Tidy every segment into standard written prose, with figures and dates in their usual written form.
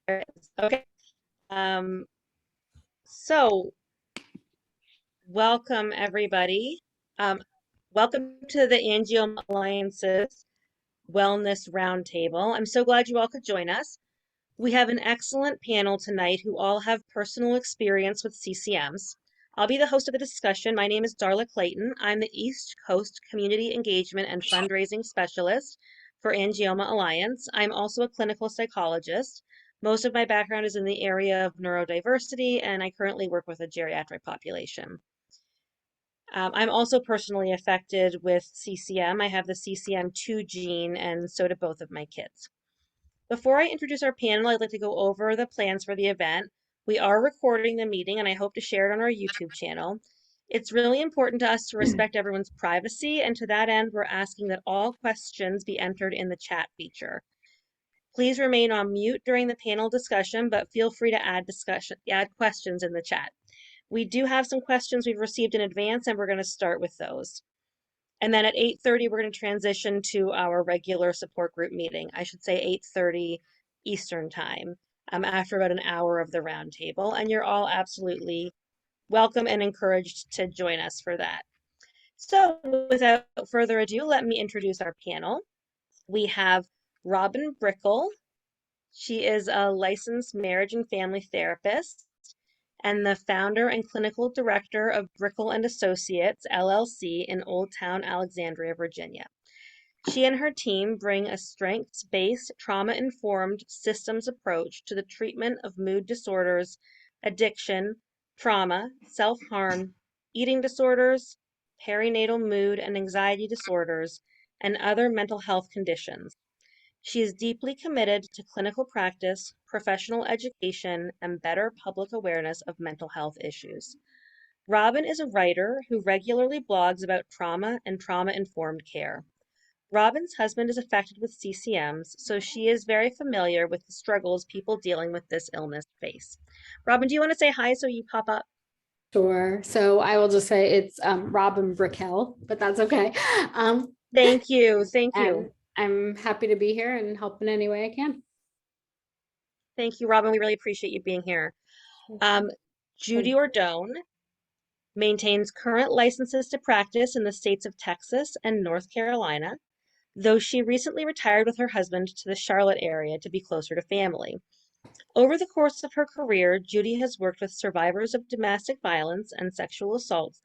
There it is. Okay. Um, so welcome everybody. Um, Welcome to the Angioma Alliance's Wellness Roundtable. I'm so glad you all could join us. We have an excellent panel tonight who all have personal experience with CCMs. I'll be the host of the discussion. My name is Darla Clayton. I'm the East Coast Community Engagement and Fundraising Specialist for Angioma Alliance. I'm also a clinical psychologist. Most of my background is in the area of neurodiversity, and I currently work with a geriatric population. I'm also personally affected with CCM. I have the CCM2 gene, and so do both of my kids. Before I introduce our panel, I'd like to go over the plans for the event. We are recording the meeting, and I hope to share it on our YouTube channel. It's really important to us to respect everyone's privacy, and to that end, we're asking that all questions be entered in the chat feature. Please remain on mute during the panel discussion, but feel free to add questions in the chat. We do have some questions we've received in advance, and we're going to start with those. And then at 8:30, we're going to transition to our regular support group meeting. I should say 8:30 Eastern time, after about an hour of the roundtable. And you're all absolutely welcome and encouraged to join us for that. So without further ado, let me introduce our panel. We have Robyn Brickel. She is a licensed marriage and family therapist and the founder and clinical director of Brickel and Associates, LLC, in Old Town, Alexandria, Virginia. She and her team bring a strengths-based, trauma-informed systems approach to the treatment of mood disorders, addiction, trauma, self-harm, eating disorders, perinatal mood and anxiety disorders, and other mental health conditions. She is deeply committed to clinical practice, professional education, and better public awareness of mental health issues. Robyn is a writer who regularly blogs about trauma and trauma-informed care. Robyn's husband is affected with CCMs, so she is very familiar with the struggles people dealing with this illness face. Robyn, do you want to say hi so you pop up? Sure. So I will just say it's Robyn Brickel, but that's okay. Thank you. Thank you. And I'm happy to be here and help in any way I can. Thank you, Robyn. We really appreciate you being here. Judy Ordogne maintains current licenses to practice in the states of Texas and North Carolina, though she recently retired with her husband to the Charlotte area to be closer to family. Over the course of her career, Judy has worked with survivors of domestic violence and sexual assault,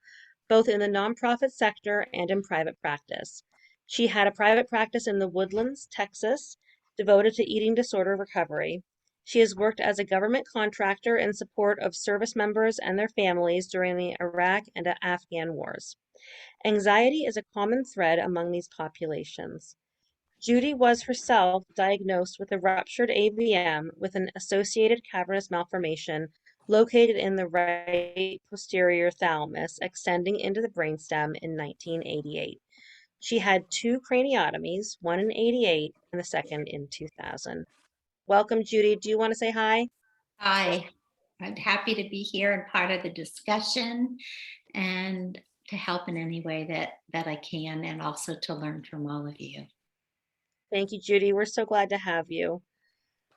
both in the nonprofit sector and in private practice. She had a private practice in the Woodlands, Texas, devoted to eating disorder recovery. She has worked as a government contractor in support of service members and their families during the Iraq and Afghan wars. Anxiety is a common thread among these populations. Judy was herself diagnosed with a ruptured AVM with an associated cavernous malformation located in the right posterior thalamus, extending into the brainstem in 1988. She had 2 craniotomies, one in '88 and the second in 2000. Welcome, Judy. Do you want to say hi? Hi, I'm happy to be here and part of the discussion and to help in any way that I can, and also to learn from all of you. Thank you, Judy. We're so glad to have you.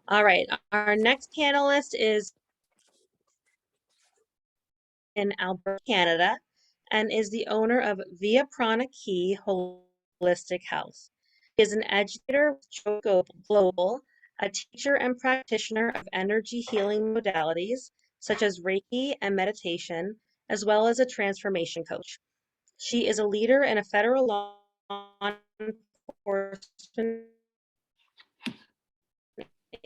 All right, our next panelist is in Alberta, Canada, and is the owner of Via Prana Key Holistic Health. He is an educator with Global, a teacher and practitioner of energy healing modalities such as Reiki and meditation, as well as a transformation coach. She is a leader in a federal law enforcement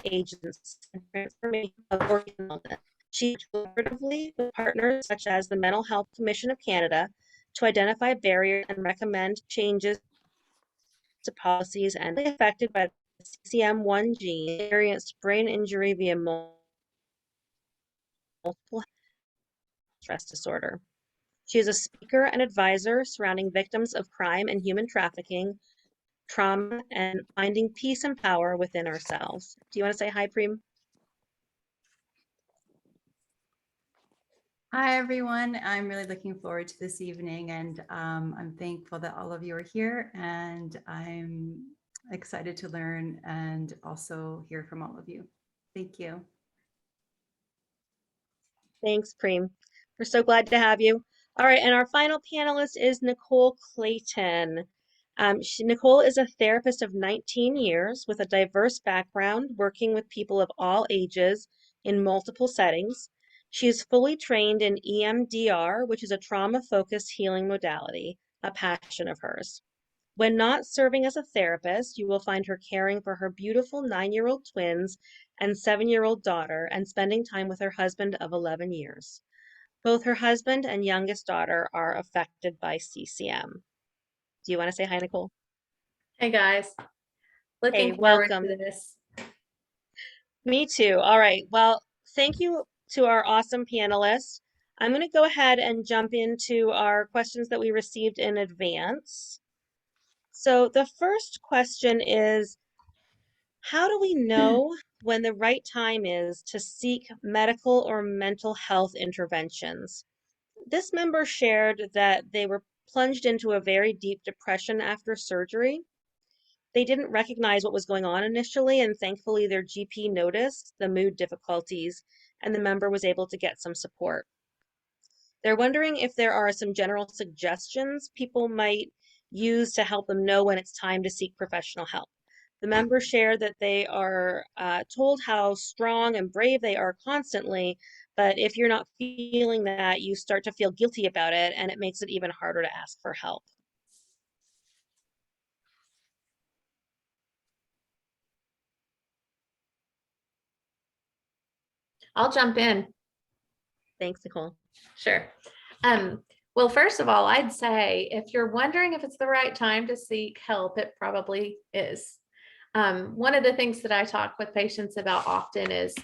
agency and transformation of organization. She collaboratively with partners such as the Mental Health Commission of Canada to identify barriers and recommend changes to policies and affected by the CCM1 gene experienced brain injury via multiple stress disorder. She is a speaker and advisor surrounding victims of crime and human trafficking, trauma, and finding peace and power within ourselves. Do you want to say hi, Prem? Hi, everyone. I'm really looking forward to this evening, and I'm thankful that all of you are here, and I'm excited to learn and also hear from all of you. Thank you. Thanks, Prem. We're so glad to have you. All right, and our final panelist is Nicole Clayton. Nicole is a therapist of 19 years with a diverse background, working with people of all ages in multiple settings. She is fully trained in EMDR, which is a trauma-focused healing modality, a passion of hers. When not serving as a therapist, you will find her caring for her beautiful 9-year-old twins and 7-year-old daughter and spending time with her husband of 11 years. Both her husband and youngest daughter are affected by CCM. Do you want to say hi, Nicole? Hey guys, Hey, looking forward welcome. to this. Me too. All right. Well, thank you to our awesome panelists. I'm going to go ahead and jump into our questions that we received in advance. So the first question is, how do we know when the right time is to seek medical or mental health interventions? This member shared that they were plunged into a very deep depression after surgery. They didn't recognize what was going on initially, and thankfully their GP noticed the mood difficulties, and the member was able to get some support. They're wondering if there are some general suggestions people might use to help them know when it's time to seek professional help. The members share that they are told how strong and brave they are constantly, but if you're not feeling that, you start to feel guilty about it, and it makes it even harder to ask for help. I'll jump in. Thanks, Nicole. Sure. Well, first of all, I'd say if you're wondering if it's the right time to seek help, it probably is. One of the things that I talk with patients about often is,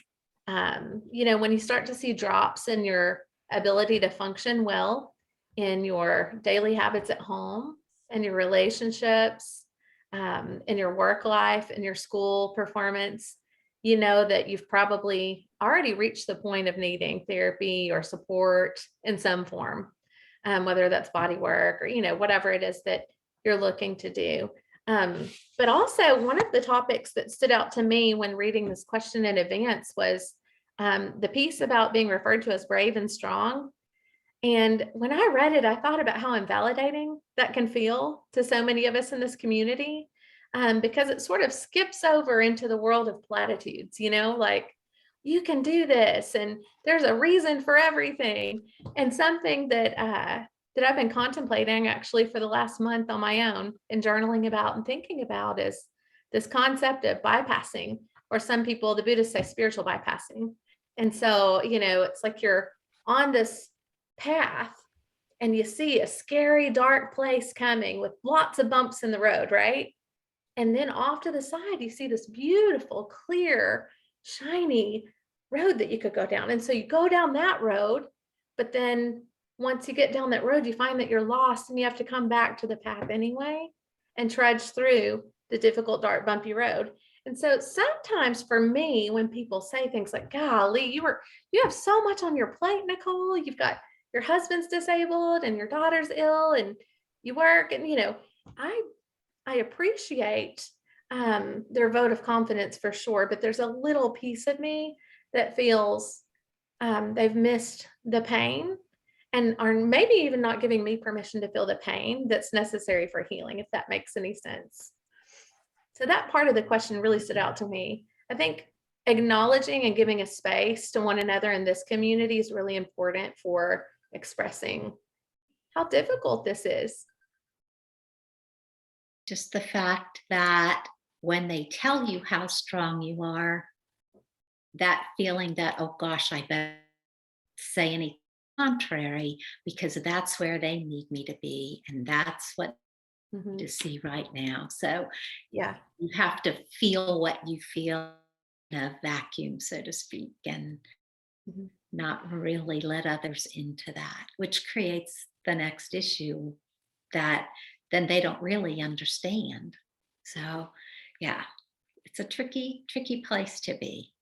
when you start to see drops in your ability to function well in your daily habits at home and your relationships, in your work life and your school performance, you know that you've probably already reached the point of needing therapy or support in some form, whether that's body work or, whatever it is that you're looking to do. But also one of the topics that stood out to me when reading this question in advance was the piece about being referred to as brave and strong. And when I read it, I thought about how invalidating that can feel to so many of us in this community, because it sort of skips over into the world of platitudes, like you can do this and there's a reason for everything. And something that I've been contemplating actually for the last month on my own and journaling about and thinking about is this concept of bypassing, or some people, the Buddhists say spiritual bypassing. And so, it's like you're on this path and you see a scary, dark place coming with lots of bumps in the road, right? And then off to the side, you see this beautiful, clear, shiny road that you could go down. And so you go down that road, but then once you get down that road, you find that you're lost and you have to come back to the path anyway and trudge through the difficult, dark, bumpy road. And so sometimes for me, when people say things like, golly, you have so much on your plate, Nicole, you've got your husband's disabled and your daughter's ill and you work, and, I appreciate their vote of confidence for sure, but there's a little piece of me that feels they've missed the pain and are maybe even not giving me permission to feel the pain that's necessary for healing, if that makes any sense. So that part of the question really stood out to me. I think acknowledging and giving a space to one another in this community is really important for expressing how difficult this is. Just the fact that when they tell you how strong you are, that feeling that, oh gosh, I better say anything contrary, because that's where they need me to be. And that's what to see right now. So yeah, you have to feel what you feel in a vacuum, so to speak, and not really let others into that, which creates the next issue that then they don't really understand. So yeah, it's a tricky place to be.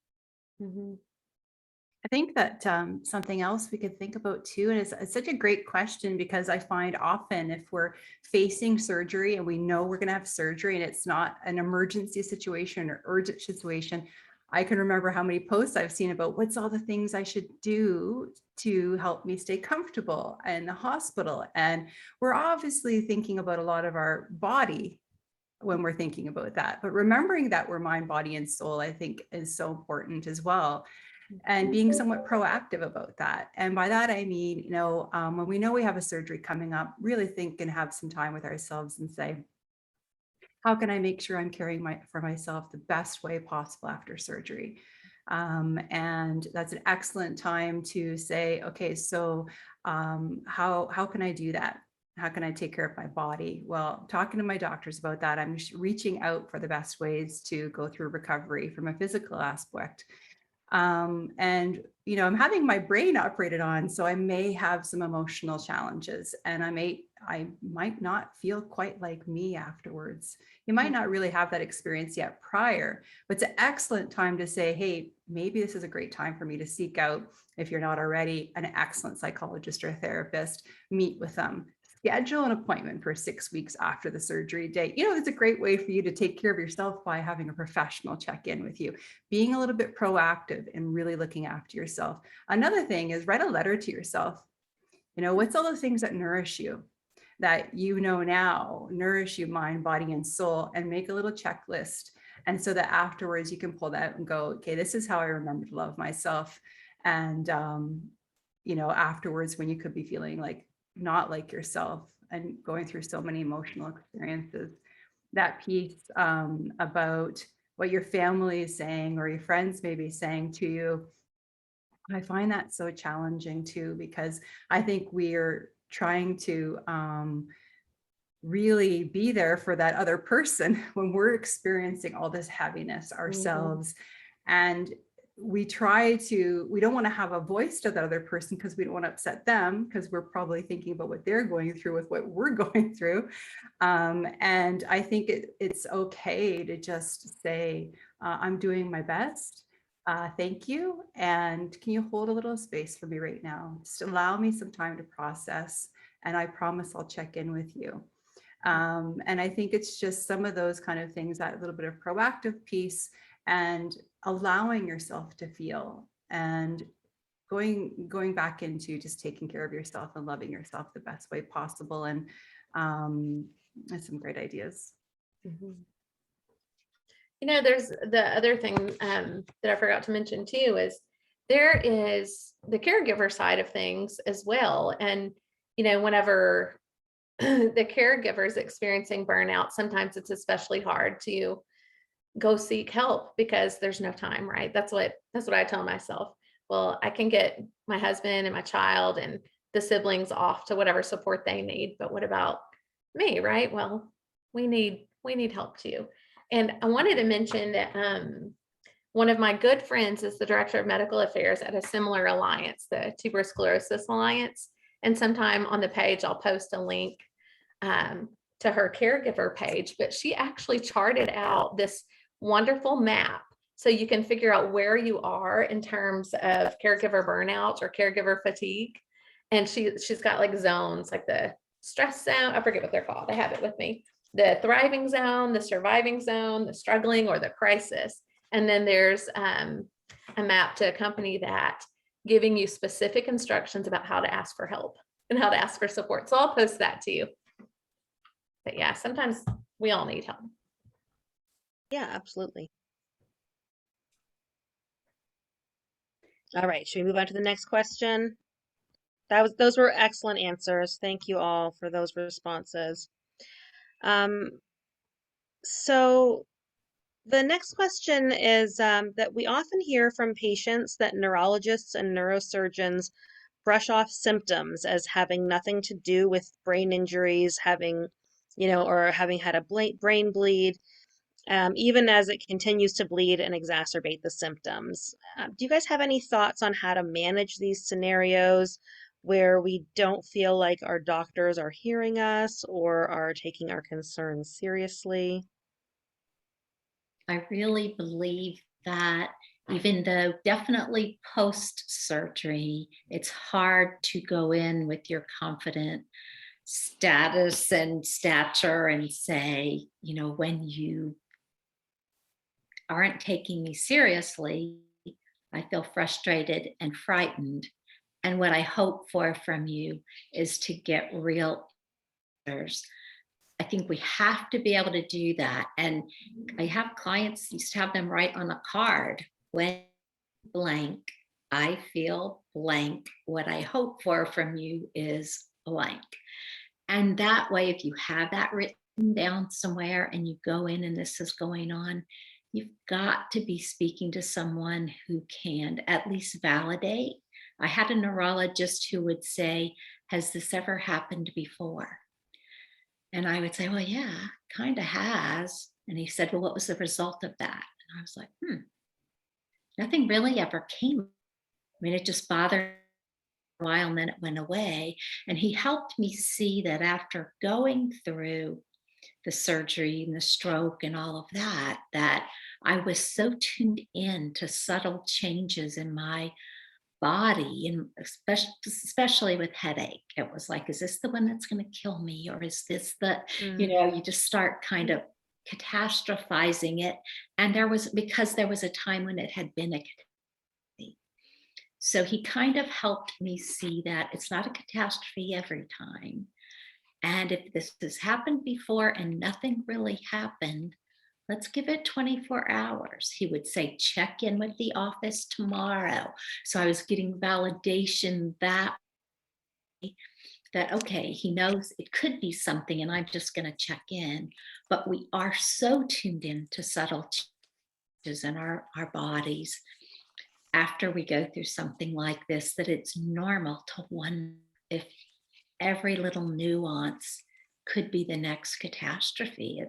I think that something else we could think about too, and it's such a great question, because I find often if we're facing surgery and we know we're going to have surgery and it's not an emergency situation or urgent situation, I can remember how many posts I've seen about what's all the things I should do to help me stay comfortable in the hospital. And we're obviously thinking about a lot of our body when we're thinking about that. But remembering that we're mind, body, and soul, I think is so important as well. And being somewhat proactive about that. And by that, I mean, when we know we have a surgery coming up, really think and have some time with ourselves and say, how can I make sure I'm caring for myself the best way possible after surgery? And that's an excellent time to say, okay, so how can I do that? How can I take care of my body? Well, talking to my doctors about that, I'm reaching out for the best ways to go through recovery from a physical aspect. And I'm having my brain operated on, so I may have some emotional challenges, and I might not feel quite like me afterwards. You might not really have that experience yet prior, but it's an excellent time to say, hey, maybe this is a great time for me to seek out, if you're not already, an excellent psychologist or therapist, meet with them. Schedule an appointment for 6 weeks after the surgery date. It's a great way for you to take care of yourself by having a professional check in with you, being a little bit proactive and really looking after yourself. Another thing is write a letter to yourself. What's all the things that nourish you, that now nourish you mind, body, and soul, and make a little checklist. And so that afterwards you can pull that and go, okay, this is how I remember to love myself. And, afterwards when you could be feeling like not like yourself and going through so many emotional experiences, that piece about what your family is saying or your friends may be saying to you, I find that so challenging too, because I think we're trying to really be there for that other person when we're experiencing all this heaviness ourselves. And we don't want to have a voice to that other person because we don't want to upset them, because we're probably thinking about what they're going through with what we're going through. And I think it's okay to just say, I'm doing my best. Thank you. And can you hold a little space for me right now? Just allow me some time to process. And I promise I'll check in with you. And I think it's just some of those kind of things, that little bit of proactive piece and allowing yourself to feel, and going back into just taking care of yourself and loving yourself the best way possible. And that's some great ideas. There's the other thing that I forgot to mention too, is there is the caregiver side of things as well. And, whenever the caregiver is experiencing burnout, sometimes it's especially hard to go seek help because there's no time, right? That's what I tell myself. Well, I can get my husband and my child and the siblings off to whatever support they need, but what about me, right? Well, we need help too. And I wanted to mention that one of my good friends is the director of medical affairs at a similar alliance, the Tuberous Sclerosis Alliance. And sometime on the page, I'll post a link to her caregiver page, but she actually charted out this wonderful map so you can figure out where you are in terms of caregiver burnout or caregiver fatigue. And she's got like zones, like the stress zone, I forget what they're called, I have it with me, the thriving zone, the surviving zone, the struggling, or the crisis. And then there's a map to accompany that, giving you specific instructions about how to ask for help and how to ask for support. So I'll post that to you. But yeah, sometimes we all need help. Yeah, absolutely. All right, should we move on to the next question? Those were excellent answers. Thank you all for those responses. So the next question is that we often hear from patients that neurologists and neurosurgeons brush off symptoms as having nothing to do with brain injuries, or having had a brain bleed, even as it continues to bleed and exacerbate the symptoms. Do you guys have any thoughts on how to manage these scenarios where we don't feel like our doctors are hearing us or are taking our concerns seriously? I really believe that even though definitely post-surgery, it's hard to go in with your confident status and stature and say, when you aren't taking me seriously, I feel frustrated and frightened. And what I hope for from you is to get real answers. I think we have to be able to do that. And I have clients used to have them write on a card, when blank, I feel blank. What I hope for from you is blank. And that way, if you have that written down somewhere and you go in and this is going on, you've got to be speaking to someone who can at least validate. I had a neurologist who would say, has this ever happened before? And I would say, well, yeah, kind of has. And he said, well, what was the result of that? And I was like, nothing really ever came. I mean, it just bothered me a while and then it went away. And he helped me see that after going through the surgery and the stroke and all of that, that I was so tuned in to subtle changes in my body, and especially with headache. It was like, is this the one that's going to kill me? Or is this the, you just start kind of catastrophizing it. And because there was a time when it had been a catastrophe. So he kind of helped me see that it's not a catastrophe every time. And if this has happened before and nothing really happened, let's give it 24 hours. He would say, check in with the office tomorrow. So I was getting validation that okay, he knows it could be something and I'm just going to check in. But we are so tuned in to subtle changes in our bodies after we go through something like this, that it's normal to wonder if every little nuance could be the next catastrophe.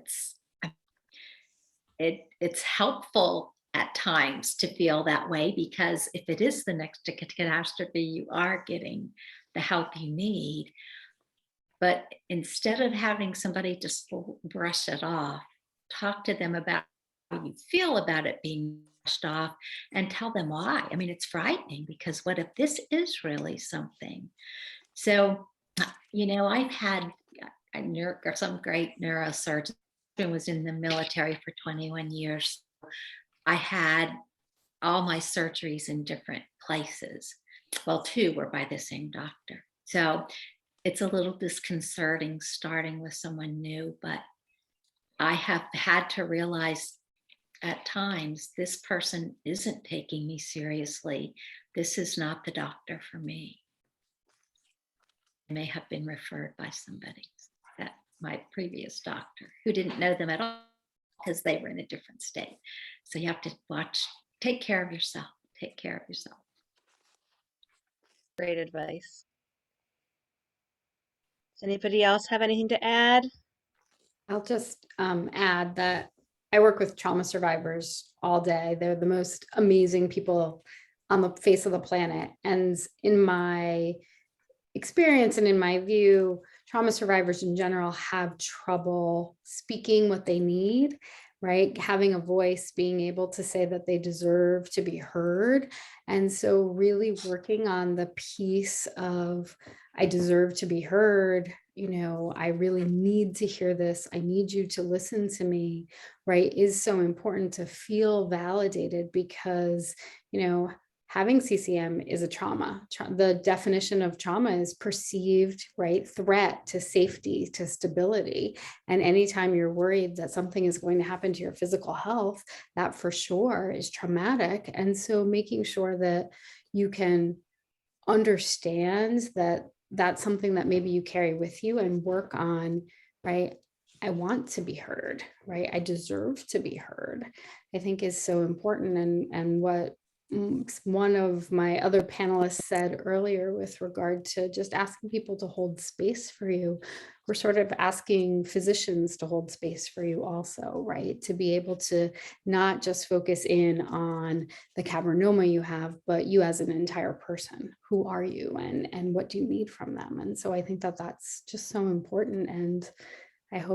It's helpful at times to feel that way, because if it is the next catastrophe, you are getting the help you need. But instead of having somebody just brush it off, talk to them about how you feel about it being brushed off and tell them why. I mean, it's frightening, because what if this is really something? So, I've had some great neurosurgeon was in the military for 21 years. I had all my surgeries in different places. Well, 2 were by the same doctor. So it's a little disconcerting starting with someone new, but I have had to realize at times this person isn't taking me seriously. This is not the doctor for me. I may have been referred by somebody, my previous doctor, who didn't know them at all because they were in a different state. So you have to take care of yourself. Take care of yourself. Great advice. Does anybody else have anything to add? I'll just add that I work with trauma survivors all day. They're the most amazing people on the face of the planet. And in my experience and in my view, trauma survivors in general have trouble speaking what they need, right? Having a voice, being able to say that they deserve to be heard. And so really working on the piece of, I deserve to be heard, I really need to hear this, I need you to listen to me, right, is so important to feel validated, because, having CCM is a trauma. The definition of trauma is perceived, right, threat to safety, to stability. And anytime you're worried that something is going to happen to your physical health, that for sure is traumatic. And so making sure that you can understand that that's something that maybe you carry with you and work on, right? I want to be heard, right? I deserve to be heard, I think is so important. And what one of my other panelists said earlier with regard to just asking people to hold space for you, we're sort of asking physicians to hold space for you also, right? To be able to not just focus in on the cavernoma you have, but you as an entire person. Who are you and what do you need from them? And so I think that that's just so important. And I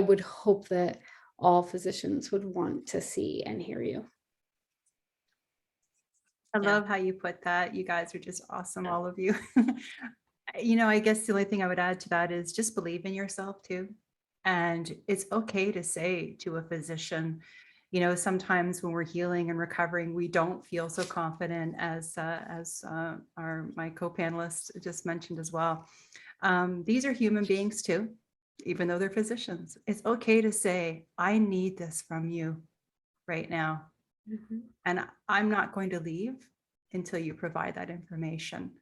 would hope that all physicians would want to see and hear you. I love how you put that. You guys are just awesome, all of you. I guess the only thing I would add to that is just believe in yourself too. And it's okay to say to a physician, You know, sometimes when we're healing and recovering, we don't feel so confident as my co-panelist just mentioned as well. These are human beings too, even though they're physicians. It's okay to say, I need this from you right now. Mhm. And I'm not going to leave until you provide that information.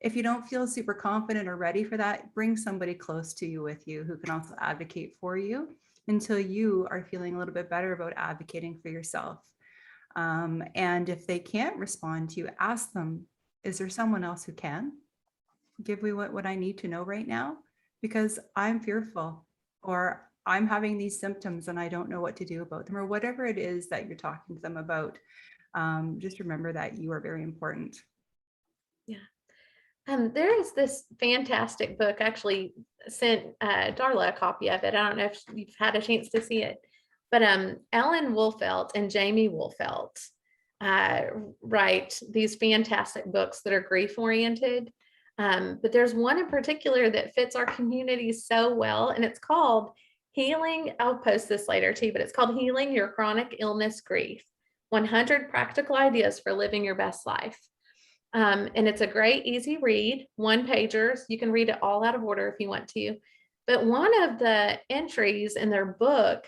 If you don't feel super confident or ready for that, bring somebody close to you with you who can also advocate for you until you are feeling a little bit better about advocating for yourself. And if they can't respond to you, ask them, is there someone else who can? Give me what I need to know right now, because I'm fearful, or I'm having these symptoms and I don't know what to do about them, or whatever it is that you're talking to them about. Just remember that you are very important. There is this fantastic book. I actually sent Darla a copy of it. I don't know if you've had a chance to see it, but Ellen Wolfelt and Jamie Wolfelt write these fantastic books that are grief oriented. But there's one in particular that fits our community so well, and it's called Healing. I'll post this later too, but it's called Healing Your Chronic Illness Grief: 100 Practical Ideas for Living Your Best Life. And it's a great, easy read, one pagers. You can read it all out of order if you want to. But one of the entries in their book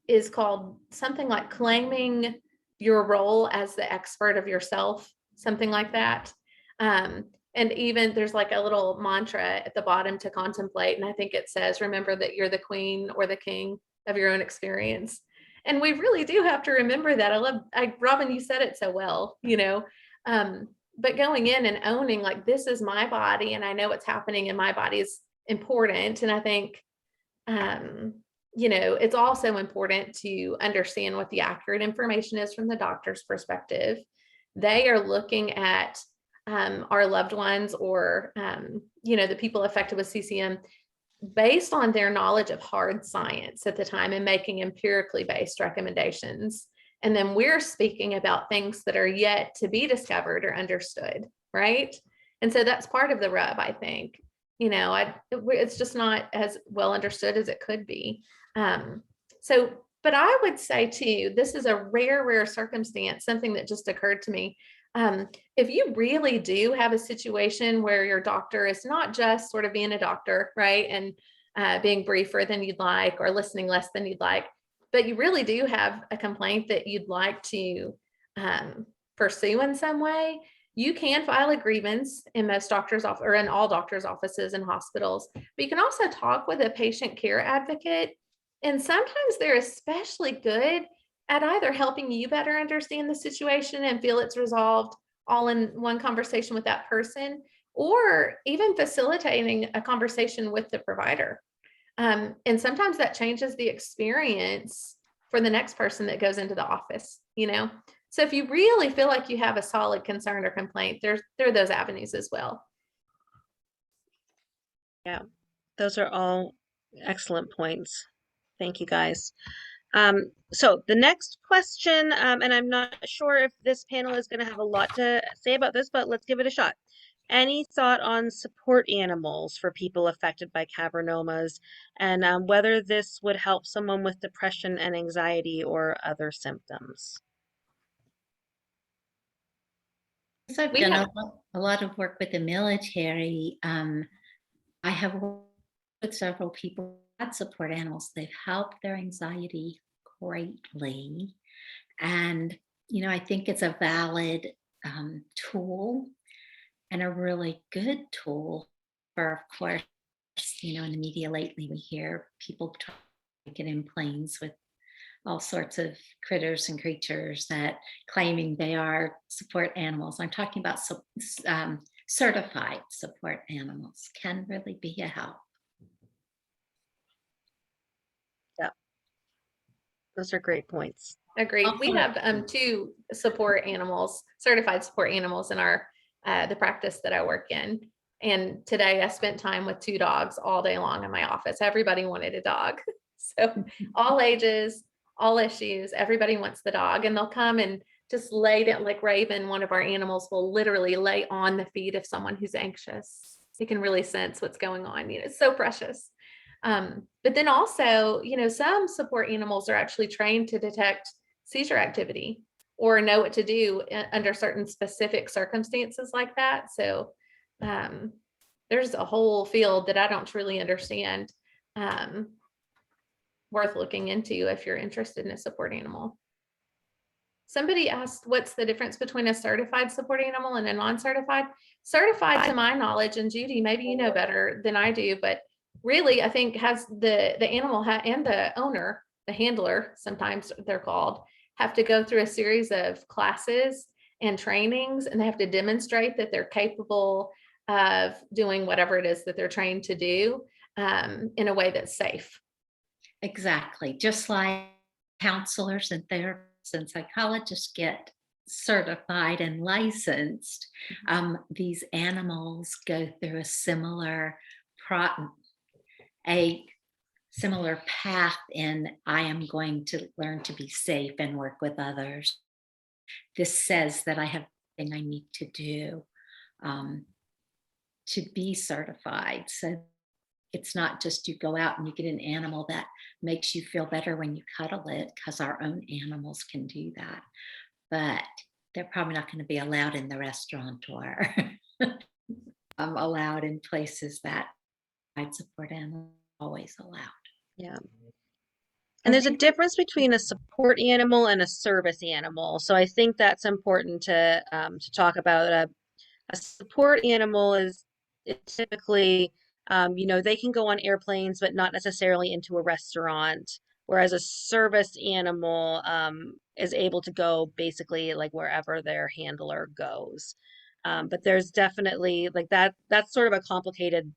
is called something like Claiming Your Role as the Expert of Yourself, something like that. And even there's like a little mantra at the bottom to contemplate. And I think it says, remember that you're the queen or the king of your own experience. And we really do have to remember that. Robyn, you said it so well, you know. But going in and owning, like, this is my body and I know what's happening in my body is important. And I think, you know, it's also important to understand what the accurate information is from the doctor's perspective. They are looking at our loved ones or, you know, the people affected with CCM based on their knowledge of hard science at the time and making empirically based recommendations. And then we're speaking about things that are yet to be discovered or understood, right? And so that's part of the rub, I think. You know, it's just not as well understood as it could be. But I would say too, this is a rare circumstance, something that just occurred to me. If you really do have a situation where your doctor is not just sort of being a doctor, right? And being briefer than you'd like or listening less than you'd like, but you really do have a complaint that you'd like to pursue in some way, you can file a grievance in most doctors' office or in all doctors' offices and hospitals. But you can also talk with a patient care advocate. And sometimes they're especially good at either helping you better understand the situation and feel it's resolved all in one conversation with that person, or even facilitating a conversation with the provider. And sometimes that changes the experience for the next person that goes into the office, you know? So if you really feel like you have a solid concern or complaint, there are those avenues as well. Yeah, those are all excellent points. Thank you, guys. So the next question, and I'm not sure if this panel is going to have a lot to say about this, but let's give it a shot. Any thought on support animals for people affected by cavernomas, and whether this would help someone with depression and anxiety or other symptoms? I've done a lot of work with the military. I have worked with several people who had support animals. They've helped their anxiety greatly. And, you know, I think it's a valid tool and a really good tool for, of course, you know, in the media lately, we hear people trying to get in planes with all sorts of critters and creatures that claiming they are support animals. I'm talking about certified support animals can really be a help. Yeah, those are great points. Agreed. Also, We have 2 support animals, certified support animals in our the practice that I work in. And today I spent time with 2 dogs all day long in my office. Everybody wanted a dog. So all ages, all issues, everybody wants the dog, and they'll come and just lay down. Like Raven, one of our animals, will literally lay on the feet of someone who's anxious. He can really sense what's going on. You know, it's so precious. But then also, some support animals are actually trained to detect seizure activity or know what to do under certain specific circumstances like that. So there's a whole field that I don't truly understand, worth looking into if you're interested in a support animal. Somebody asked, what's the difference between a certified support animal and a non-certified? Certified, to my knowledge, and Judy, maybe you know better than I do, but really, I think has the animal and the owner, the handler, sometimes they're called, have to go through a series of classes and trainings, and they have to demonstrate that they're capable of doing whatever it is that they're trained to do in a way that's safe. Exactly. Just like counselors and therapists and psychologists get certified and licensed, these animals go through a similar path in I am going to learn to be safe and work with others. This says that I have everything I need to do to be certified. So it's not just you go out and you get an animal that makes you feel better when you cuddle it, because our own animals can do that. But they're probably not going to be allowed in the restaurant or allowed in places that I'd support animals always allowed. Yeah. And there's a difference between a support animal and a service animal. So I think that's important to talk about. A support animal is typically, they can go on airplanes, but not necessarily into a restaurant. Whereas a service animal is able to go basically like wherever their handler goes. But there's definitely like that's sort of a complicated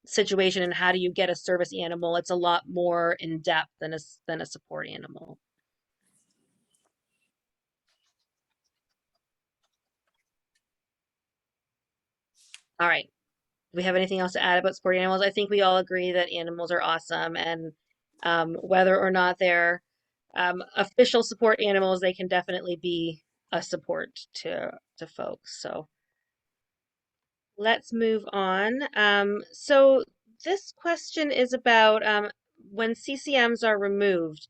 situation. And how do you get a service animal? It's a lot more in depth than a support animal. All right. Do we have anything else to add about support animals? I think we all agree that animals are awesome, and whether or not they're official support animals, they can definitely be a support to folks. So let's move on. So this question is about when CCMs are removed,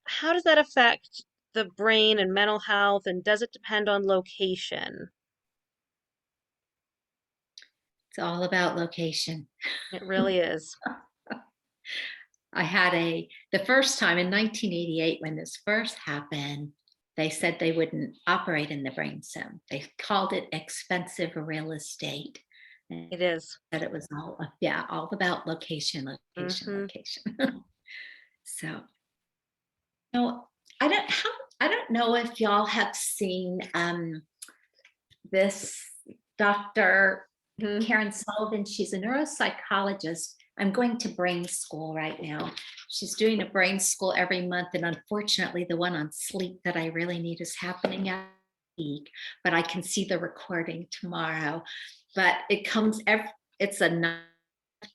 how does that affect the brain and mental health, and does it depend on location? It's all about location. It really is. I had the first time in 1988 when this first happened, they said they wouldn't operate in the brain sim. They called it expensive real estate. And It is. that it was all about location. Location. So, I don't know if y'all have seen this Dr. Karen Sullivan. She's a neuropsychologist. I'm going to brain school right now. She's doing a brain school every month, and unfortunately the one on sleep that I really need is happening at week, but I can see the recording tomorrow. But it's a nice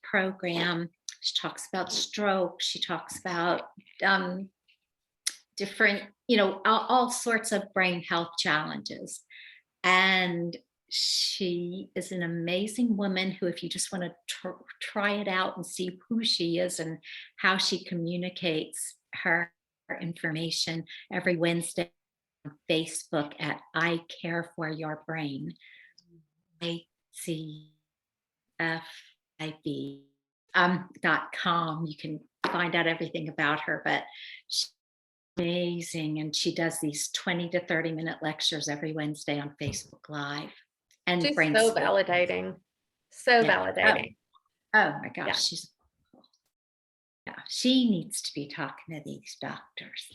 program. She talks about stroke. She talks about different, all sorts of brain health challenges. And she is an amazing woman who, if you just want to try it out and see who she is and how she communicates her information, every Wednesday on Facebook at I Care for Your Brain, ICFIB.com. You can find out everything about her, but she's amazing. And she does these 20 to 30-minute lectures every Wednesday on Facebook Live. And she's so validating. So validating. Oh my gosh, Yeah. She needs to be talking to these doctors.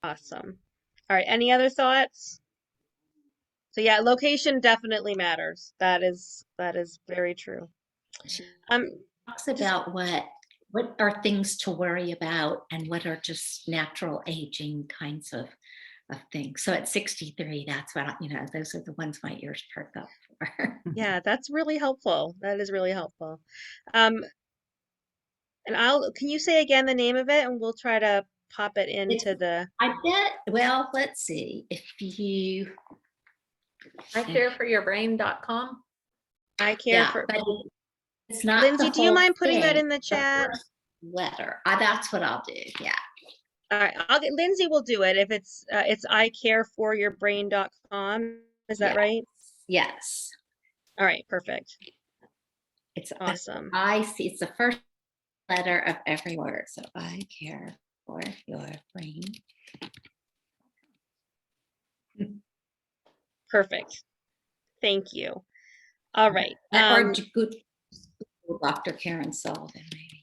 Awesome. All right, any other thoughts? So yeah, location definitely matters. That is very true. She talks about what are things to worry about and what are just natural aging kinds of things. So at 63, that's what those are the ones my ears perk up for. Yeah, that's really helpful. That is really helpful. And can you say again the name of it, and we'll try to pop it into the. I bet. Well, let's see if you. ICareForYourBrain.com. I care Yeah, for but it's not the Lindsay, do you whole mind putting that thing. in the chat? First letter. That's what I'll do. Yeah. All right, Lindsay will do it if it's icareforyourbrain.com. Is that Yes. right? Yes. All right, perfect. It's Awesome. I see. It's the first letter of every word. So I care for your brain. Perfect. Thank you. All right. Or good Dr. Karen Sullivan, maybe.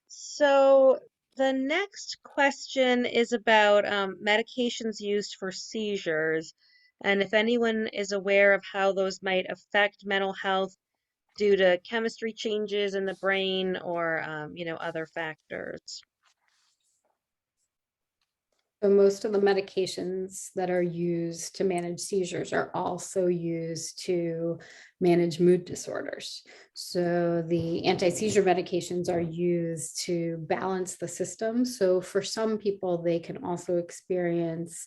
So the next question is about medications used for seizures, and if anyone is aware of how those might affect mental health due to chemistry changes in the brain or, other factors. So most of the medications that are used to manage seizures are also used to manage mood disorders. So the anti-seizure medications are used to balance the system. So for some people, they can also experience,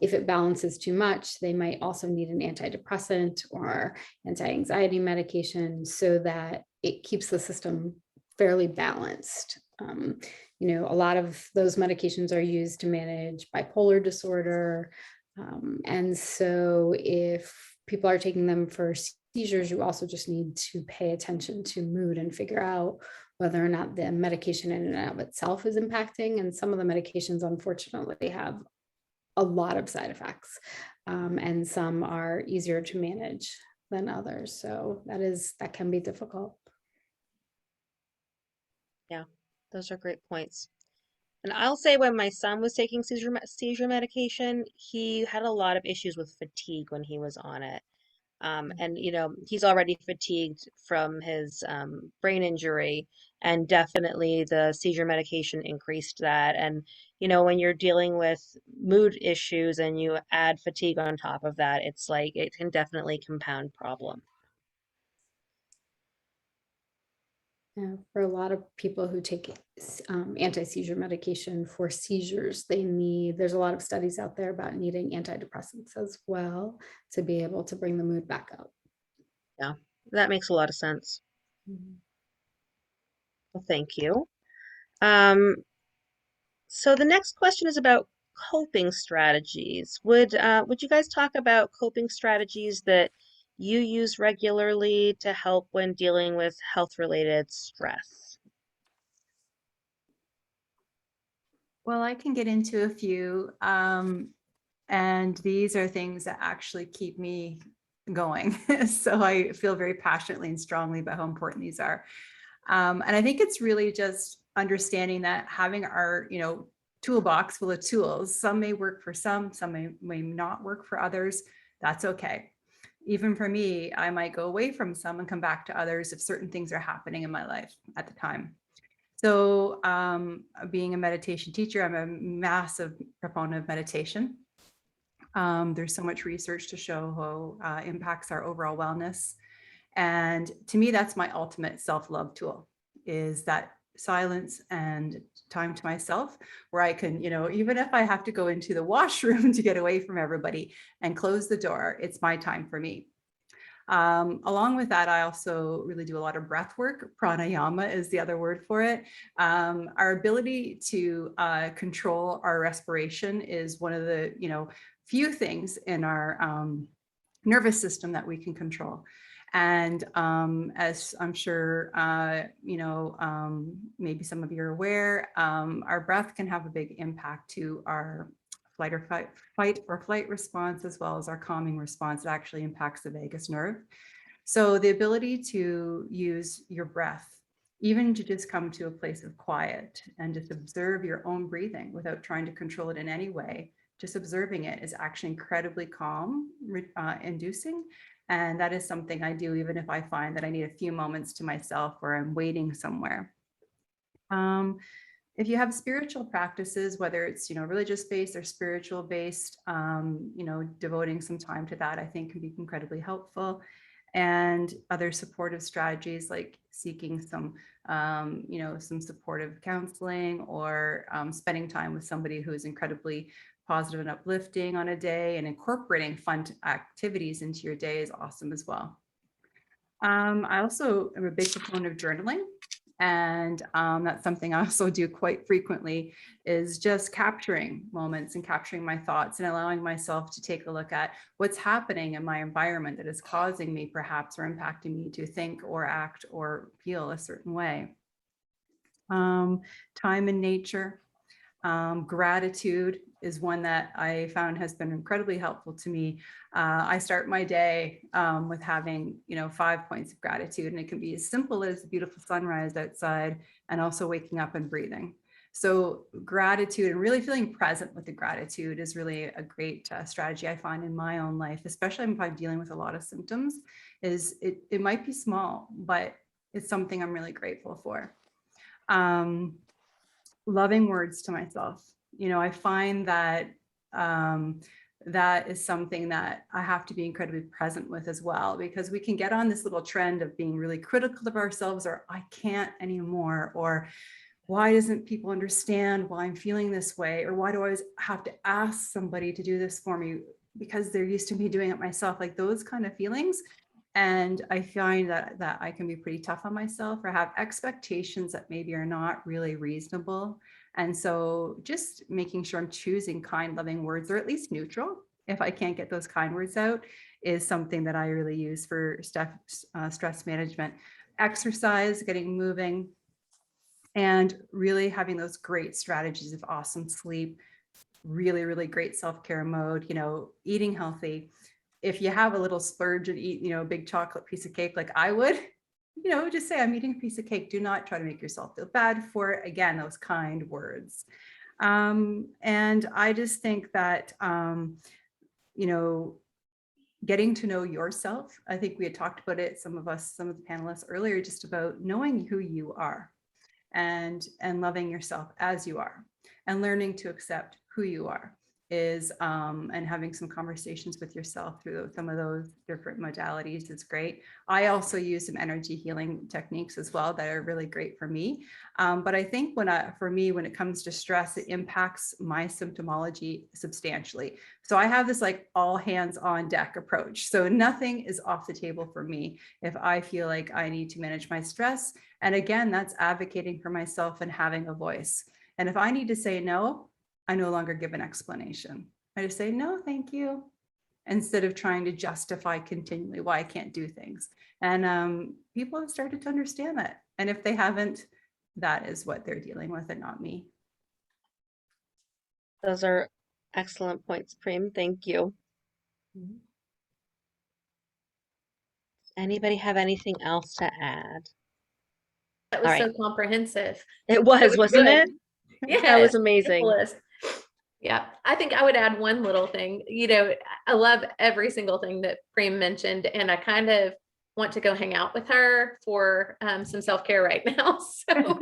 if it balances too much, they might also need an antidepressant or anti-anxiety medication so that it keeps the system fairly balanced. A lot of those medications are used to manage bipolar disorder. And so if people are taking them for seizures, you also just need to pay attention to mood and figure out whether or not the medication in and of itself is impacting. And some of the medications, unfortunately, have a lot of side effects, and some are easier to manage than others. So that can be difficult. Yeah, those are great points. And I'll say when my son was taking seizure medication, he had a lot of issues with fatigue when he was on it. And he's already fatigued from his brain injury, and definitely the seizure medication increased that. And when you're dealing with mood issues and you add fatigue on top of that, it's like it can definitely compound problem. Yeah, for a lot of people who take anti-seizure medication for seizures, there's a lot of studies out there about needing antidepressants as well to be able to bring the mood back up. Yeah, that makes a lot of sense. Well, thank you. Um, so the next question is about coping strategies. Would you guys talk about coping strategies that you use regularly to help when dealing with health-related stress? Well, I can get into a few, and these are things that actually keep me going. So I feel very passionately and strongly about how important these are. And I think it's really just understanding that having our, toolbox full of tools, some may work for some may not work for others. That's okay. Even for me, I might go away from some and come back to others if certain things are happening in my life at the time. So being a meditation teacher, I'm a massive proponent of meditation. There's so much research to show how it impacts our overall wellness. And to me, that's my ultimate self-love tool, is that silence and time to myself where I can, even if I have to go into the washroom to get away from everybody and close the door, it's my time for me. Along with that, I also really do a lot of breath work. Pranayama is the other word for it. Our ability to control our respiration is one of the, few things in our nervous system that we can control. And as I'm sure, maybe some of you are aware, our breath can have a big impact to our fight or flight response, as well as our calming response. It actually impacts the vagus nerve. So the ability to use your breath, even to just come to a place of quiet and just observe your own breathing without trying to control it in any way, just observing it is actually incredibly calm inducing. And that is something I do even if I find that I need a few moments to myself or I'm waiting somewhere. If you have spiritual practices, whether it's, religious based or spiritual based, devoting some time to that, I think can be incredibly helpful. And other supportive strategies like seeking some, some supportive counseling or spending time with somebody who is incredibly positive and uplifting on a day, and incorporating fun activities into your day is awesome as well. I also am a big proponent of journaling. And that's something I also do quite frequently, is just capturing moments and capturing my thoughts and allowing myself to take a look at what's happening in my environment that is causing me perhaps or impacting me to think or act or feel a certain way. Time in nature. Gratitude is one that I found has been incredibly helpful to me. I start my day with having, 5 points of gratitude, and it can be as simple as a beautiful sunrise outside and also waking up and breathing. So gratitude and really feeling present with the gratitude is really a great strategy I find in my own life, especially if I'm dealing with a lot of symptoms. It might be small, but it's something I'm really grateful for. Loving words to myself. I find that that is something that I have to be incredibly present with as well, because we can get on this little trend of being really critical of ourselves, or I can't anymore, or why doesn't people understand why I'm feeling this way, or why do I always have to ask somebody to do this for me because they're used to me doing it myself, like those kind of feelings. And I find that I can be pretty tough on myself, or have expectations that maybe are not really reasonable. And so just making sure I'm choosing kind, loving words, or at least neutral, if I can't get those kind words out, is something that I really use for stress management. Exercise, getting moving, and really having those great strategies of awesome sleep, really, really great self-care mode, eating healthy. If you have a little splurge and eat, a big chocolate piece of cake like I would, just say, I'm eating a piece of cake. Do not try to make yourself feel bad for it. Again, those kind words. And I just think that, getting to know yourself. I think we had talked about it, some of the panelists earlier, just about knowing who you are and loving yourself as you are, and learning to accept who you are is, and having some conversations with yourself through some of those different modalities is great. I also use some energy healing techniques as well that are really great for me. But I think for me, when it comes to stress, it impacts my symptomology substantially. So I have this like all hands on deck approach. So nothing is off the table for me if I feel like I need to manage my stress. And again, that's advocating for myself and having a voice. And if I need to say no, I no longer give an explanation. I just say, no, thank you, instead of trying to justify continually why I can't do things. And people have started to understand that. And if they haven't, that is what they're dealing with and not me. Those are excellent points, Prem. Thank you. Anybody have anything else to add? That was All right. so comprehensive. It was, wasn't good. it? Yes, That was amazing. list. Yeah, I think I would add one little thing. I love every single thing that Prem mentioned, and I kind of want to go hang out with her for some self-care right now. So,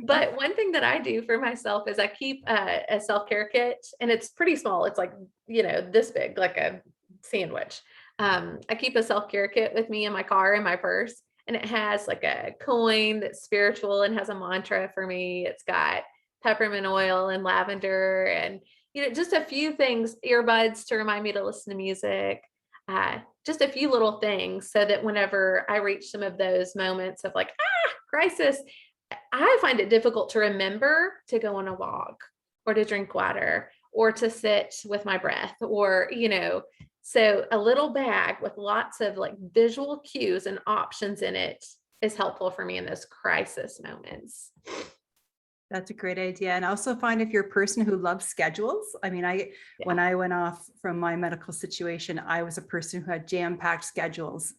but one thing that I do for myself is I keep a self-care kit, and it's pretty small. It's like, this big, like a sandwich. I keep a self-care kit with me in my car, in my purse, and it has like a coin that's spiritual and has a mantra for me. It's got peppermint oil and lavender and, just a few things, earbuds to remind me to listen to music, just a few little things so that whenever I reach some of those moments of like, crisis, I find it difficult to remember to go on a walk or to drink water or to sit with my breath or, so a little bag with lots of like visual cues and options in it is helpful for me in those crisis moments. That's a great idea. And I also find if you're a person who loves schedules, I mean, when I went off from my medical situation, I was a person who had jam-packed schedules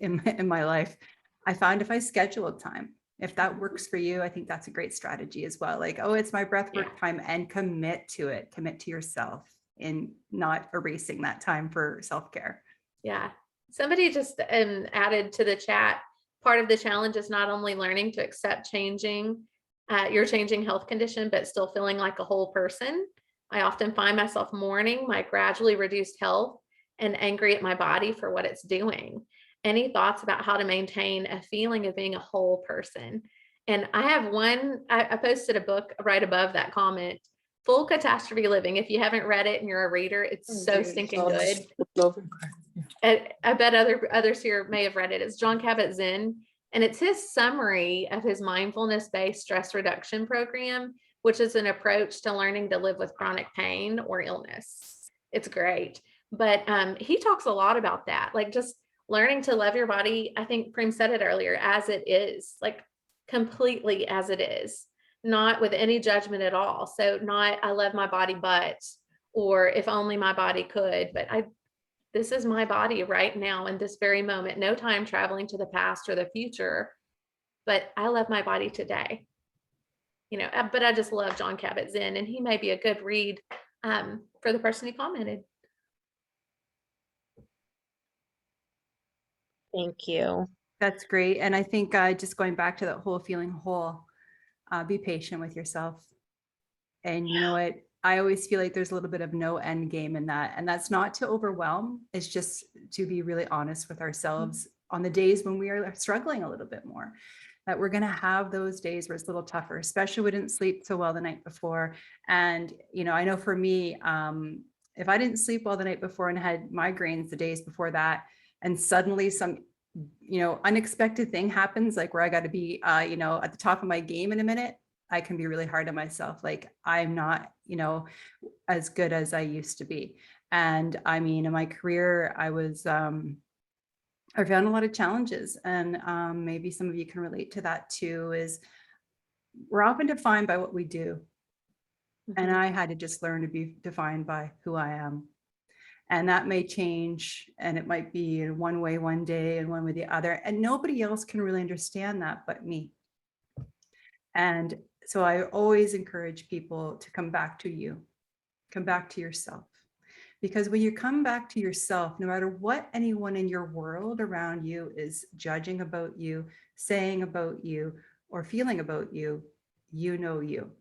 in my life. I found if I scheduled time, if that works for you, I think that's a great strategy as well. Like, oh, it's my breathwork time, and commit to it. Commit to yourself in not erasing that time for self-care. Yeah. Somebody just added to the chat, part of the challenge is not only learning to accept your changing health condition, but still feeling like a whole person. I often find myself mourning my gradually reduced health and angry at my body for what it's doing. Any thoughts about how to maintain a feeling of being a whole person? And I have I posted a book right above that comment Full Catastrophe Living. If you haven't read it and you're a reader, it's so stinking good. I bet others here may have read it. It's John Kabat-Zinn, and it's his summary of his mindfulness-based stress reduction program, which is an approach to learning to live with chronic pain or illness. It's great. But he talks a lot about that, like just learning to love your body. I think Prem said it earlier, as it is, like completely as it is, not with any judgment at all. So not, I love my body, but, or if only my body could, but this is my body right now in this very moment, no time traveling to the past or the future, but I love my body today. You know, but I just love John Kabat-Zinn, and he may be a good read for the person who commented. Thank you. That's great. And I think just going back to that whole feeling whole, be patient with yourself. And you know what? I always feel like there's a little bit of no end game in that. And that's not to overwhelm. It's just to be really honest with ourselves on the days when we are struggling a little bit more, that we're going to have those days where it's a little tougher, especially we didn't sleep so well the night before. And, you know, I know for me, if I didn't sleep well the night before and had migraines the days before that, and suddenly some, you know, unexpected thing happens, like where I got to be, you know, at the top of my game in a minute, I can be really hard on myself. Like I'm not, you know, as good as I used to be. And I mean, in my career, I found a lot of challenges, and maybe some of you can relate to that too, is we're often defined by what we do. And I had to just learn to be defined by who I am. And that may change, and it might be in one way one day and one way the other. And nobody else can really understand that but me. And so I always encourage people to come back to you, come back to yourself. Because when you come back to yourself, no matter what anyone in your world around you is judging about you, saying about you, or feeling about you, you know you.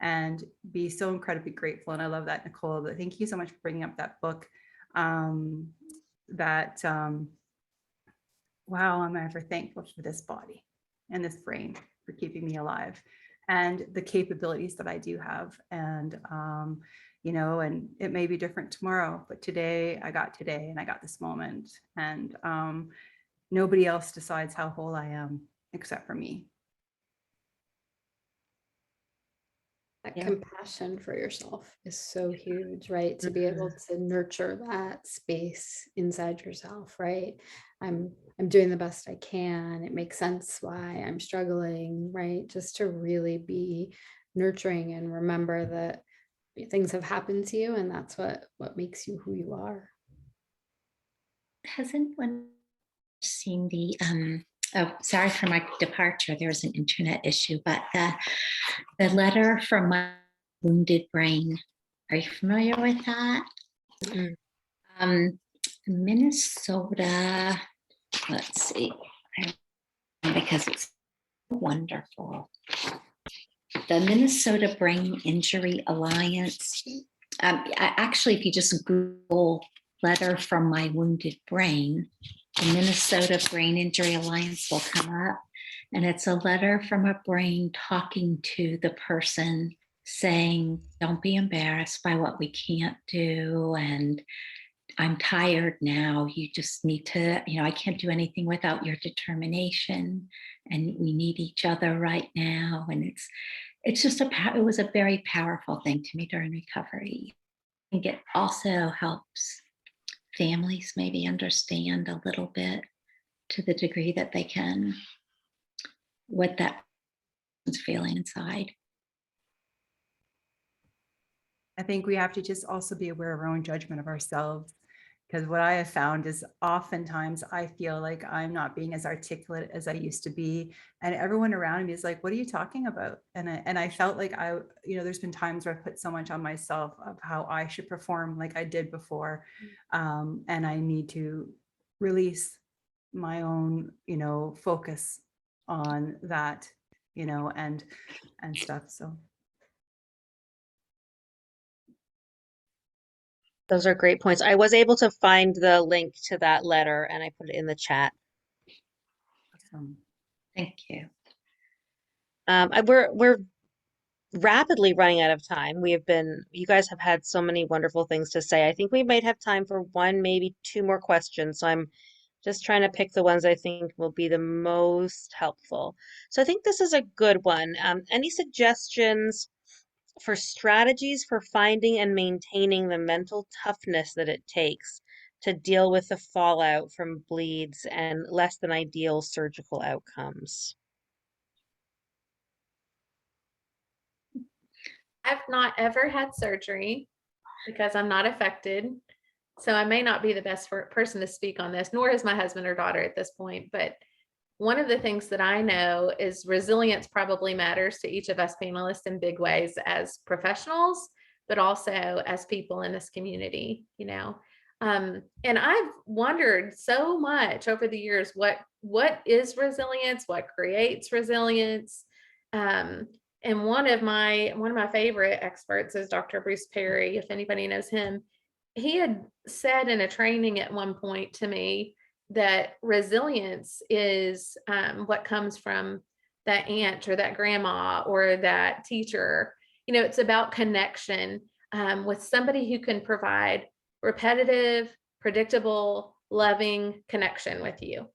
And be so incredibly grateful. And I love that, Nicole. Thank you so much for bringing up that book. Wow, I'm ever thankful for this body and this brain for keeping me alive, and the capabilities that I do have. And you know, and it may be different tomorrow, but today I got today, and I got this moment, and nobody else decides how whole I am except for me. That Yeah. compassion for yourself is so huge, right? To be able to nurture that space inside yourself, right? I'm doing the best I can. It makes sense why I'm struggling, right? Just to really be nurturing and remember that things have happened to you, and that's what makes you who you are. Has anyone seen the oh, sorry for my departure, there was an internet issue, but the letter from my wounded brain, are you familiar with that? Minnesota, let's see, because it's wonderful. The Minnesota Brain Injury Alliance. Actually, if you just Google letter from my wounded brain, the Minnesota Brain Injury Alliance will come up. And it's a letter from a brain talking to the person saying, don't be embarrassed by what we can't do. And I'm tired now. You just need to, you know, I can't do anything without your determination. And we need each other right now. And it's just it was a very powerful thing to me during recovery. I think it also helps families maybe understand a little bit, to the degree that they can, what that is feeling inside. I think we have to just also be aware of our own judgment of ourselves, because what I have found is oftentimes I feel like I'm not being as articulate as I used to be, and everyone around me is like, what are you talking about? And I felt like you know, there's been times where I put so much on myself of how I should perform like I did before, and I need to release my own, you know, focus on that, you know, and stuff. So Those are great points. I was able to find the link to that letter, and I put it in the chat. awesome. Thank you. We're rapidly running out of time. You guys have had so many wonderful things to say. I think we might have time for one, maybe two more questions. So I'm just trying to pick the ones I think will be the most helpful. So I think this is a good one. Any suggestions for strategies for finding and maintaining the mental toughness that it takes to deal with the fallout from bleeds and less than ideal surgical outcomes? I've not ever had surgery because I'm not affected. So I may not be the best person to speak on this, nor is my husband or daughter at this point. But one of the things that I know is resilience probably matters to each of us panelists in big ways as professionals, but also as people in this community, you know. And I've wondered so much over the years, what is resilience? What creates resilience? And one of my favorite experts is Dr. Bruce Perry, if anybody knows him. He had said in a training at one point to me that resilience is what comes from that aunt or that grandma or that teacher. You know, it's about connection with somebody who can provide repetitive, predictable, loving connection with you.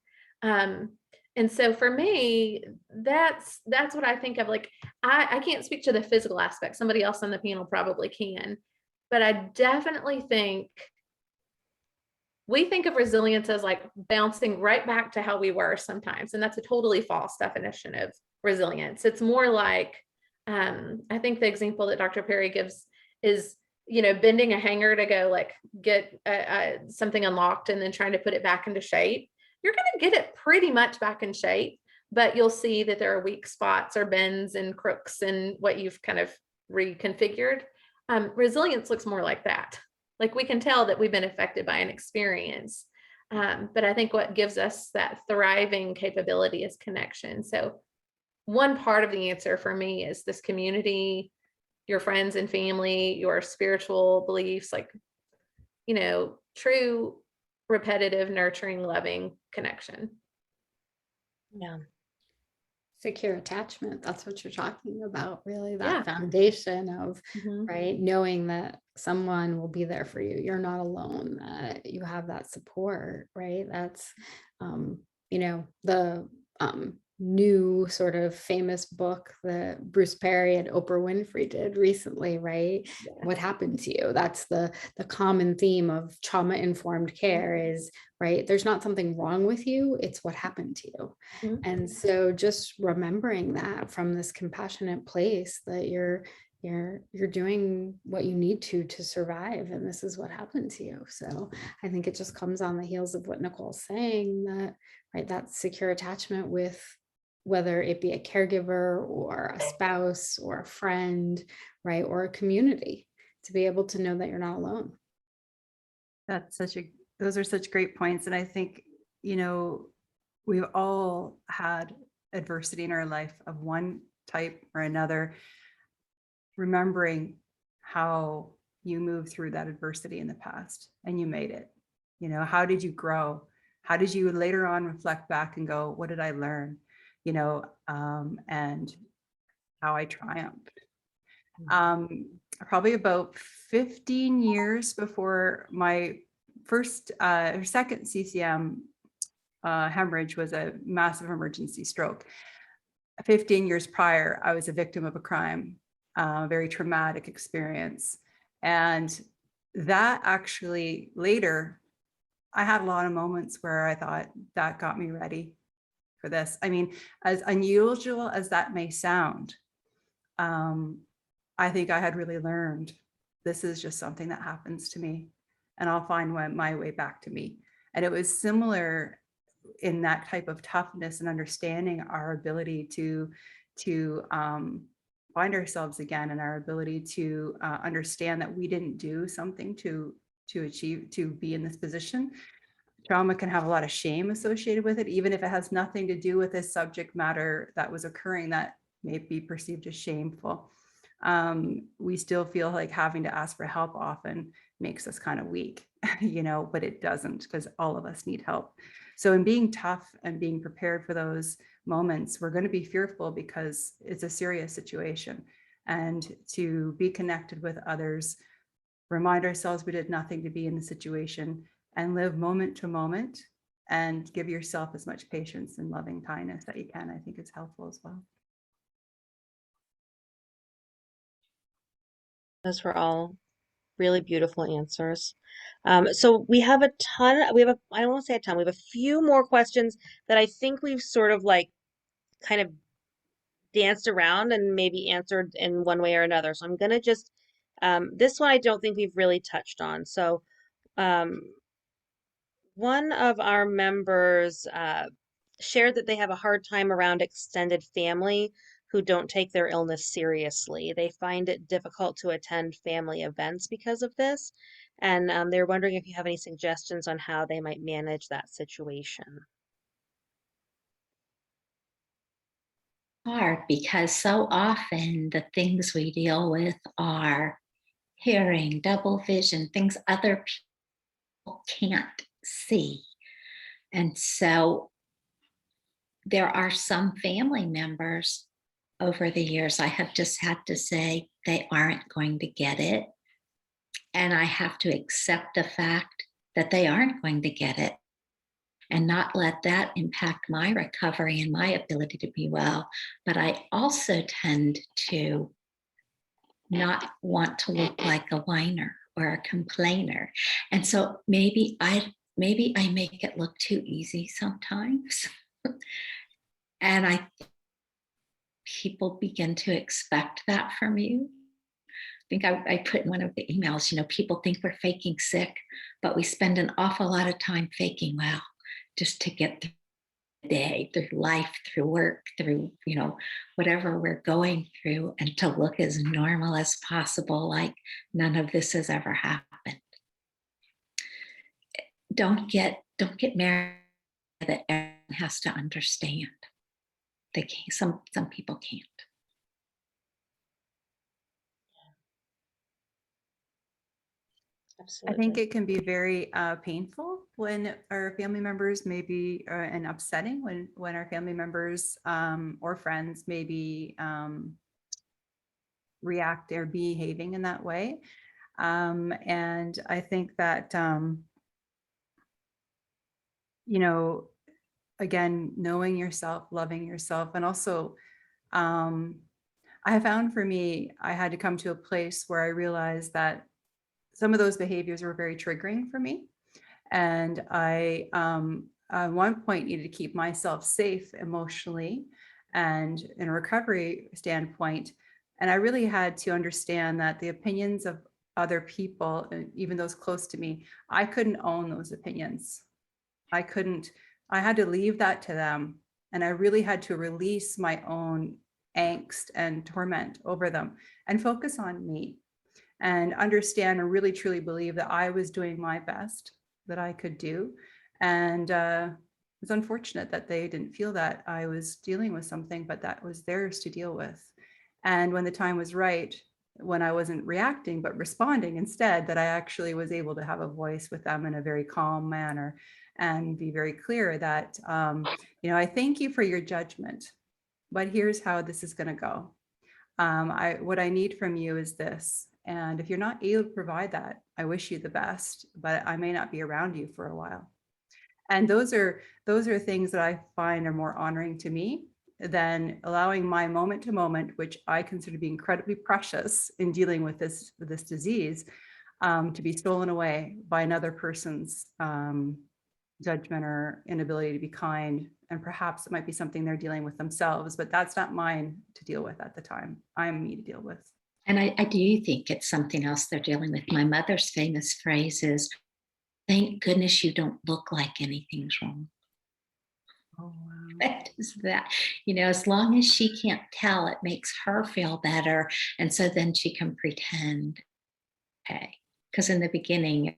And so for me, that's what I think of. Like, I can't speak to the physical aspect. Somebody else on the panel probably can. But I definitely think we think of resilience as like bouncing right back to how we were sometimes. And that's a totally false definition of resilience. It's more like, I think the example that Dr. Perry gives is, you know, bending a hanger to go like get something unlocked and then trying to put it back into shape. You're going to get it pretty much back in shape, but you'll see that there are weak spots or bends and crooks and what you've kind of reconfigured. Resilience looks more like that. Like we can tell that we've been affected by an experience. But I think what gives us that thriving capability is connection. So one part of the answer for me is this community, your friends and family, your spiritual beliefs, like, you know, true, repetitive, nurturing, loving connection. Yeah. Secure attachment, that's what you're talking about, really, that Yeah. foundation of Mhm. right, knowing that someone will be there for you, you're not alone, that you have that support, right? That's you know, the new sort of famous book that Bruce Perry and Oprah Winfrey did recently, right? Yeah. What happened to you? That's the common theme of trauma-informed care is, right, there's not something wrong with you, it's what happened to you. Mhm. And so just remembering that from this compassionate place that you're doing what you need to survive, and this is what happened to you. So I think it just comes on the heels of what Nicole's saying, that right, that secure attachment with whether it be a caregiver or a spouse or a friend, right, or a community, to be able to know that you're not alone. Those are such great points. And I think, you know, we've all had adversity in our life of one type or another. Remembering how you moved through that adversity in the past and you made it. You know, how did you grow? How did you later on reflect back and go, what did I learn? You know, and how I triumphed. Probably about 15 years before my first or second CCM hemorrhage was a massive emergency stroke. 15 years prior, I was a victim of a crime, very traumatic experience. And that actually later, I had a lot of moments where I thought that got me ready for this. I mean, as unusual as that may sound, I think I had really learned this is just something that happens to me and I'll find my way back to me. And it was similar in that type of toughness and understanding our ability to find ourselves again, and our ability to understand that we didn't do something to be in this position. Trauma can have a lot of shame associated with it, even if it has nothing to do with this subject matter that was occurring that may be perceived as shameful. We still feel like having to ask for help often makes us kind of weak, you know, but it doesn't, because all of us need help. So in being tough and being prepared for those moments, we're going to be fearful because it's a serious situation. and to be connected with others, remind ourselves we did nothing to be in the situation, and live moment to moment, and give yourself as much patience and loving kindness that you can. I think it's helpful as well. Those were all really beautiful answers. So we have a ton, I don't want to say a ton, we have a few more questions that I think we've sort of like kind of danced around and maybe answered in one way or another. So I'm going to just, this one I don't think we've really touched on. So um, one of our members shared that they have a hard time around extended family who don't take their illness seriously. They find it difficult to attend family events because of this. And they're wondering if you have any suggestions on how they might manage that situation. Hard because so often the things we deal with are hearing, double vision, things other people can't see. And so there are some family members over the years I have just had to say they aren't going to get it. And I have to accept the fact that they aren't going to get it and not let that impact my recovery and my ability to be well. But I also tend to not want to look like a whiner or a complainer. And so maybe I make it look too easy sometimes. And I think people begin to expect that from you. I think I put in one of the emails, people think we're faking sick, but we spend an awful lot of time faking well just to get through the day, through life, through work, through, whatever we're going through, and to look as normal as possible, like none of this has ever happened. Don't get married that everyone has to understand. They can't, some people can't. I think Absolutely. it can be very painful when our family members maybe, and upsetting when our family members or friends maybe react or behaving in that way. And I think that, again, knowing yourself, loving yourself, and also I have found for me, I had to come to a place where I realized that some of those behaviors were very triggering for me. And I, at one point, needed to keep myself safe emotionally and in a recovery standpoint. And I really had to understand that the opinions of other people, and even those close to me, I couldn't own those opinions. I had to leave that to them. And I really had to release my own angst and torment over them and focus on me and understand and really truly believe that I was doing my best that I could do. And it's unfortunate that they didn't feel that I was dealing with something, but that was theirs to deal with. And when the time was right, when I wasn't reacting, but responding instead, that I actually was able to have a voice with them in a very calm manner and be very clear that, I thank you for your judgment, but here's how this is going to go. What I need from you is this. And if you're not able to provide that, I wish you the best, but I may not be around you for a while. And those are things that I find are more honoring to me than allowing my moment to moment, which I consider to be incredibly precious in dealing with this disease, to be stolen away by another person's judgment or inability to be kind. And perhaps it might be something they're dealing with themselves, but that's not mine to deal with at the time. I'm me to deal with. And I do think it's something else they're dealing with. My mother's famous phrase is, thank goodness you don't look like anything's wrong. Oh, wow. That is that, as long as she can't tell, it makes her feel better. And so then she can pretend, okay, because in the beginning,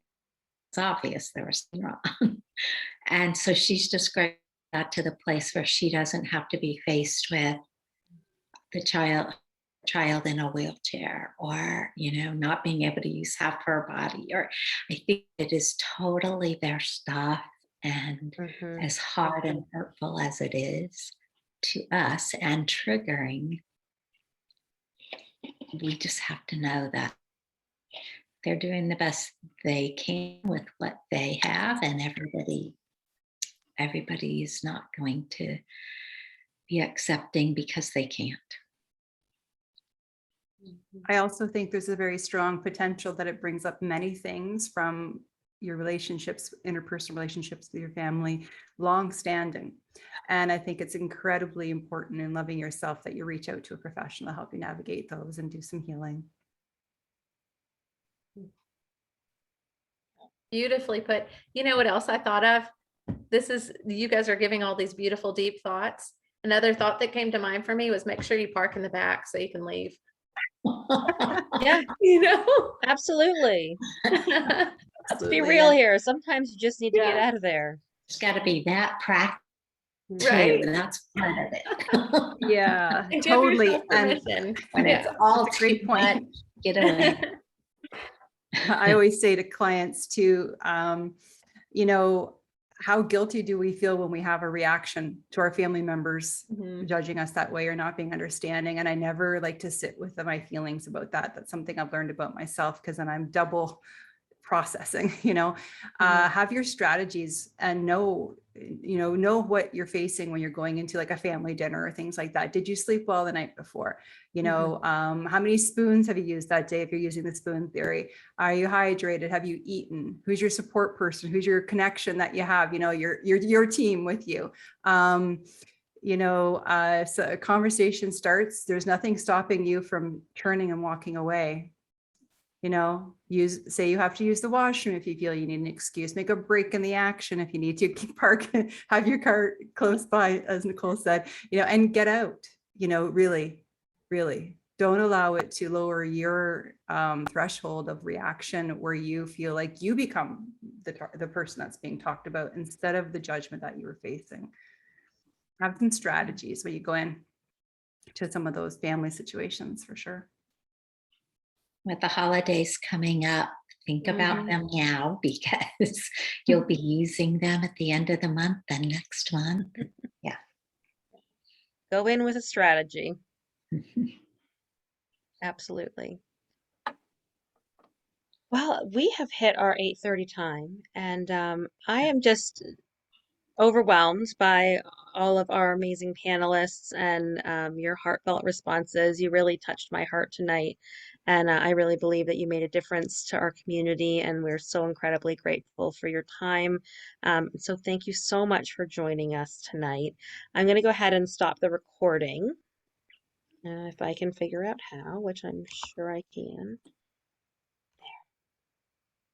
it's obvious there was something wrong. And so she's just got to the place where she doesn't have to be faced with the child in a wheelchair, or not being able to use half her body. Or I think it is totally their stuff, and as hard and hurtful as it is to us and triggering, we just have to know that they're doing the best they can with what they have, and everybody is not going to be accepting because they can't. I also think there's a very strong potential that it brings up many things from your relationships, interpersonal relationships with your family, long-standing. And I think it's incredibly important in loving yourself that you reach out to a professional to help you navigate those and do some healing. Beautifully put. You know what else I thought of? You guys are giving all these beautiful, deep thoughts. Another thought that came to mind for me was make sure you park in the back so you can leave. Yeah, You know? absolutely. Let's be Absolutely. real And here. Sometimes you just need to get Yeah. out of there. It's got to be that practical, Right. too. That's part of it. yeah, And give totally. yourself And permission. When it's Yeah. all that's a great too point. much, get away. I always say to clients too, you know, how guilty do we feel when we have a reaction to our family members Mhm. judging us that way or not being understanding? And I never like to sit with my feelings about that. That's something I've learned about myself, because then I'm double processing, have your strategies and know what you're facing when you're going into like a family dinner or things like that. Did you sleep well the night before? How many spoons have you used that day? If you're using the spoon theory, are you hydrated? Have you eaten? Who's your support person? Who's your connection that you have? Your team with you. So a conversation starts. There's nothing stopping you from turning and walking away. Say you have to use the washroom if you feel you need an excuse, make a break in the action if you need to, park, have your car close by, as Nicole said, and get out, really, really don't allow it to lower your threshold of reaction where you feel like you become the person that's being talked about instead of the judgment that you were facing. Have some strategies when you go in to some of those family situations for sure. With the holidays coming up, think about Mhm. them now, because you'll be using them at the end of the month and next month. Yeah. Go in with a strategy. Absolutely. Well, we have hit our 8:30 time, and I am just overwhelmed by all of our amazing panelists and your heartfelt responses. You really touched my heart tonight, and I really believe that you made a difference to our community, and we're so incredibly grateful for your time. So thank you so much for joining us tonight. I'm going to go ahead and stop the recording, if I can figure out how, which I'm sure I can.